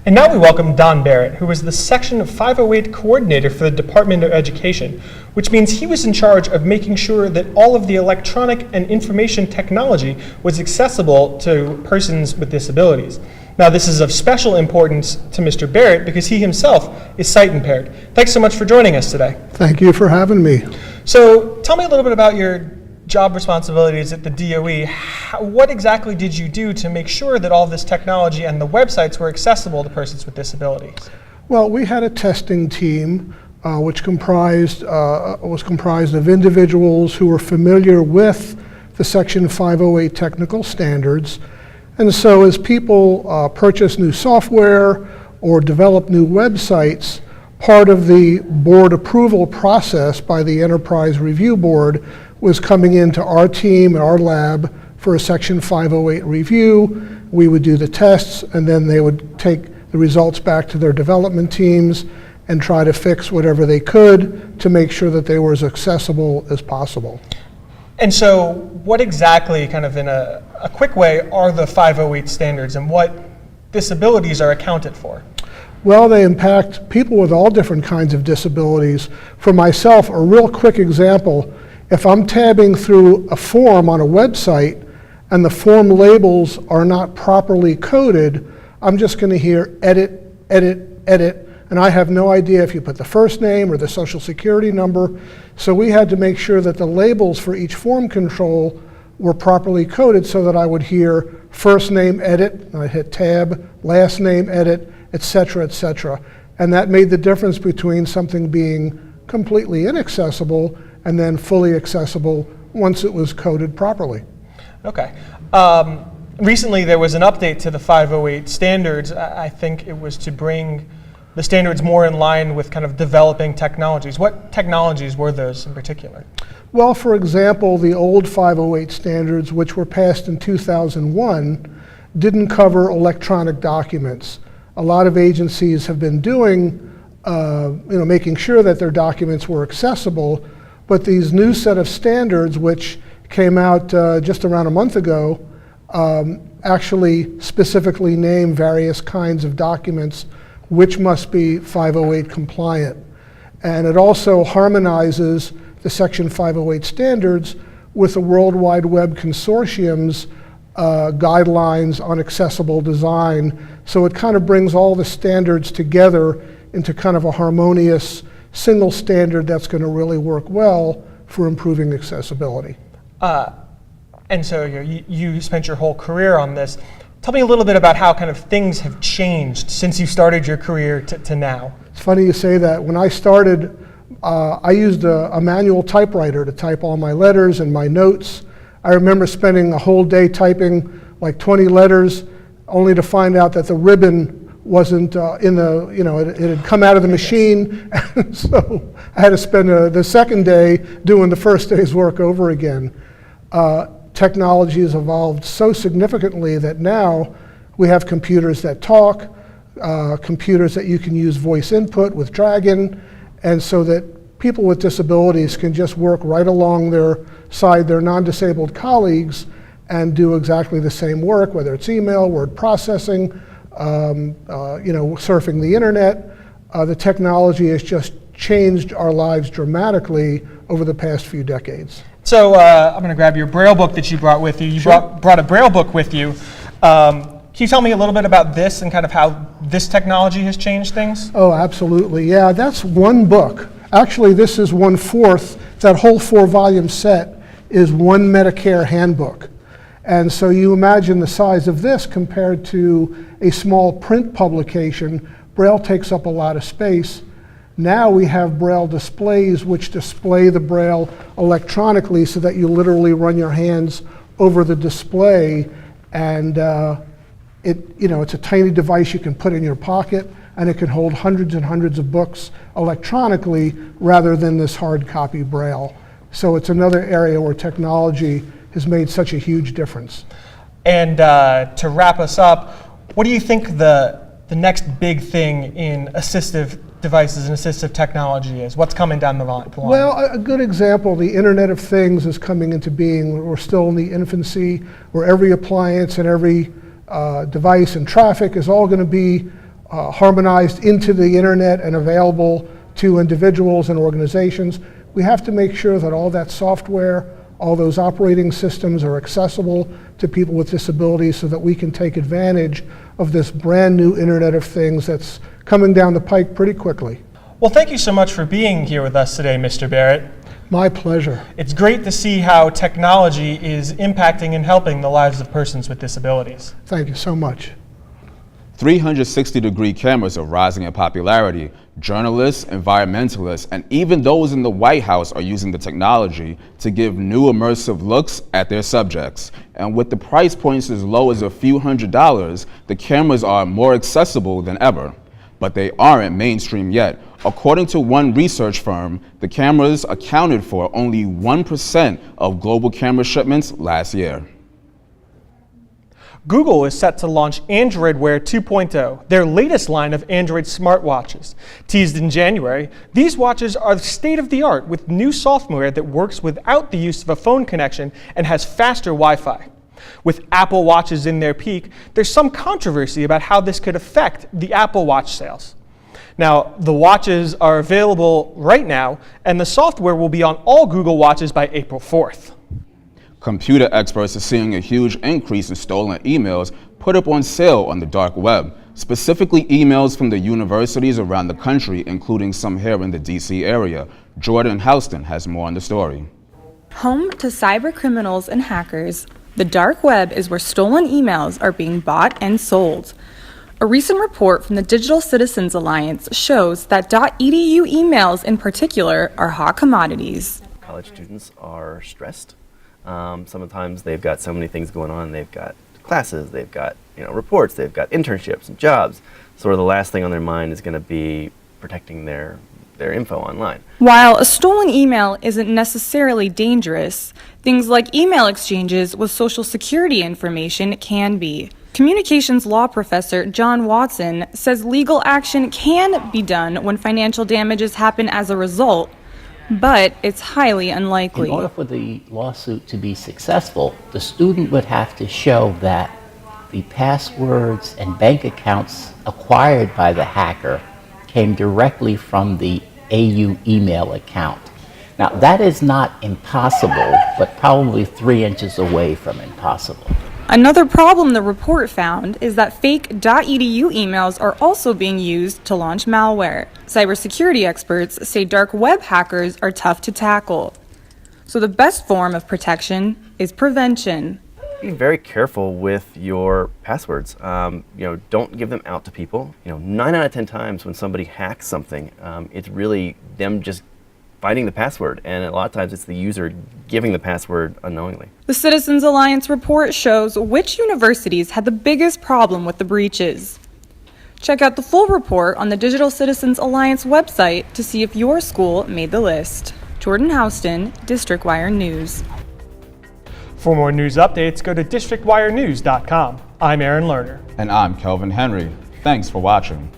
And now we welcome Don Barrett, who was the Section 508 coordinator for the Department of Education, which means he was in charge of making sure that all of the electronic and information technology was accessible to persons with disabilities. Now, this is of special importance to Mr. Barrett because he himself is sight impaired. Thanks so much for joining us today. Thank you for having me. So tell me a little bit about your job responsibilities at the DOE. What exactly did you do to make sure that all this technology and the websites were accessible to persons with disabilities? Well, we had a testing team which was comprised of individuals who were familiar with the Section 508 technical standards. And so as people purchase new software or develop new websites, part of the board approval process by the Enterprise Review Board was coming into our team, our lab, for a Section 508 review. We would do the tests, and then they would take the results back to their development teams and try to fix whatever they could to make sure that they were as accessible as possible. And so what exactly, kind of in a quick way, are the 508 standards and what disabilities are accounted for? Well, they impact people with all different kinds of disabilities. For myself, a real quick example, if I'm tabbing through a form on a website and the form labels are not properly coded, I'm just going to hear edit, edit, edit, and I have no idea if you put the first name or the social security number. So we had to make sure that the labels for each form control were properly coded so that I would hear first name edit, and I hit tab, last name edit, etc., etc. And that made the difference between something being completely inaccessible and then fully accessible once it was coded properly. Okay. Recently there was an update to the 508 standards. I think it was to bring the standards more in line with kind of developing technologies. What technologies were those in particular? Well, for example, the old 508 standards, which were passed in 2001, didn't cover electronic documents. A lot of agencies have been doing, making sure that their documents were accessible, but these new set of standards, which came out just around a month ago, actually specifically name various kinds of documents which must be 508 compliant. And it also harmonizes the Section 508 standards with the World Wide Web Consortium's guidelines on accessible design. So it kind of brings all the standards together into kind of a harmonious single standard that's going to really work well for improving accessibility. And so you spent your whole career on this. Tell me a little bit about how kind of things have changed since you started your career to now. It's funny you say that. When I started, I used a manual typewriter to type all my letters and my notes. I remember spending a whole day typing like 20 letters, only to find out that the ribbon wasn't it had come out of the machine. So I had to spend the second day doing the first day's work over again. Technology has evolved so significantly that now we have computers that talk, computers that you can use voice input with Dragon, and so that people with disabilities can just work right along their non-disabled colleagues and do exactly the same work, whether it's email, word processing, surfing the internet. The technology has just changed our lives dramatically over the past few decades. So I'm going to grab your Braille book that you brought with you. You Sure. brought a Braille book with you. Can you tell me a little bit about this and kind of how this technology has changed things? Oh, absolutely. Yeah, that's one book. Actually, this is 1/4. That whole 4-volume set is one Medicare handbook. And so you imagine the size of this compared to a small print publication. Braille takes up a lot of space. Now we have Braille displays which display the Braille electronically so that you literally run your hands over the display, and it's a tiny device you can put in your pocket, and it can hold hundreds and hundreds of books electronically rather than this hard copy Braille. So it's another area where technology has made such a huge difference. And to wrap us up, what do you think the next big thing in assistive devices and assistive technology is? What's coming down the line? Well, a good example, the Internet of Things is coming into being. We're still in the infancy, where every appliance and every device and traffic is all going to be harmonized into the internet and available to individuals and organizations. We have to make sure that all that software, all those operating systems are accessible to people with disabilities so that we can take advantage of this brand new Internet of Things that's coming down the pike pretty quickly. Well, thank you so much for being here with us today, Mr. Barrett. My pleasure. It's great to see how technology is impacting and helping the lives of persons with disabilities. Thank you so much. 360-degree cameras are rising in popularity. Journalists, environmentalists, and even those in the White House are using the technology to give new immersive looks at their subjects. And with the price points as low as a few $100s, the cameras are more accessible than ever. But they aren't mainstream yet. According to one research firm, the cameras accounted for only 1% of global camera shipments last year. Google is set to launch Android Wear 2.0, their latest line of Android smartwatches. Teased in January, these watches are state-of-the-art with new software that works without the use of a phone connection and has faster Wi-Fi. With Apple Watches in their peak, there's some controversy about how this could affect the Apple Watch sales. Now, the watches are available right now, and the software will be on all Google Watches by April 4th. Computer experts are seeing a huge increase in stolen emails put up on sale on the dark web, specifically emails from the universities around the country, including some here in the DC area. Jordan Houston has more on the story. Home to cyber criminals and hackers, the dark web is where stolen emails are being bought and sold. A recent report from the Digital Citizens Alliance shows that .edu emails in particular are hot commodities. College students are stressed. Sometimes they've got so many things going on. They've got classes, they've got reports, they've got internships and jobs. Sort of the last thing on their mind is going to be protecting their info online. While a stolen email isn't necessarily dangerous, things like email exchanges with social security information can be. Communications law professor John Watson says legal action can be done when financial damages happen as a result, but it's highly unlikely. In order for the lawsuit to be successful, the student would have to show that the passwords and bank accounts acquired by the hacker came directly from the AU email account. Now, that is not impossible, but probably 3 inches away from impossible. Another problem the report found is that fake .edu emails are also being used to launch malware. Cybersecurity experts say dark web hackers are tough to tackle. So the best form of protection is prevention. Be very careful with your passwords. Don't give them out to people. 9 out of 10 times when somebody hacks something, it's really them just finding the password, and a lot of times it's the user giving the password unknowingly. The Citizens Alliance report shows which universities had the biggest problem with the breaches. Check out the full report on the Digital Citizens Alliance website to see if your school made the list. Jordan Houston, District Wire News. For more news updates, go to districtwirenews.com. I'm Aaron Lerner. And I'm Kelvin Henry. Thanks for watching.